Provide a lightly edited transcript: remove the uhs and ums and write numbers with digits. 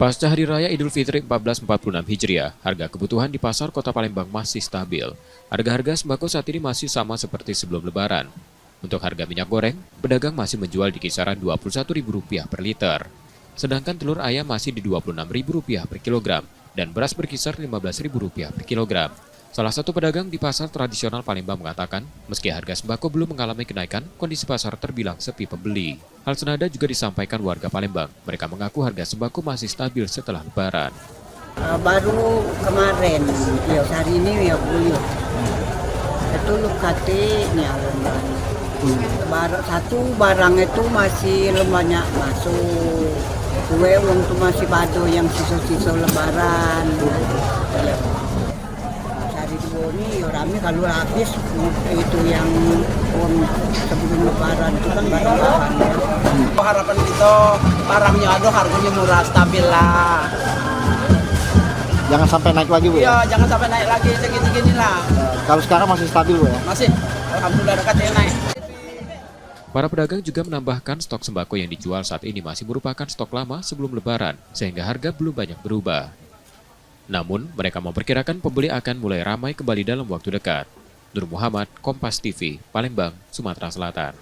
Pasca Hari Raya Idul Fitri 1446 Hijriah, harga kebutuhan di pasar Kota Palembang masih stabil. Harga-harga sembako saat ini masih sama seperti sebelum Lebaran. Untuk harga minyak goreng, pedagang masih menjual di kisaran Rp21.000 per liter. Sedangkan telur ayam masih di Rp26.000 per kilogram dan beras berkisar Rp15.000 per kilogram. Salah satu pedagang di pasar tradisional Palembang mengatakan, meski harga sembako belum mengalami kenaikan, kondisi pasar terbilang sepi pembeli. Hal senada juga disampaikan warga Palembang. Mereka mengaku harga sembako masih stabil setelah Lebaran. Baru kemarin, ya hari ini ya buyut. Itu lukatnya satu barang itu masih banyak masuk. Kue uang itu masih bado yang sisa-sisa Lebaran. Hari dua ini ya rame kalau habis itu yang uang sebelum Lebaran itu kan barang-barang. Harapan kita barangnya ada harganya murah stabil lah. Jangan sampai naik lagi, Bu. Iya, jangan sampai naik lagi segini-gini lah. Kalau sekarang masih stabil, Bu ya? Masih, alhamdulillah dekatnya naik. Para pedagang juga menambahkan stok sembako yang dijual saat ini masih merupakan stok lama sebelum Lebaran, sehingga harga belum banyak berubah. Namun, mereka memperkirakan pembeli akan mulai ramai kembali dalam waktu dekat. Nur Muhammad, Kompas TV, Palembang, Sumatera Selatan.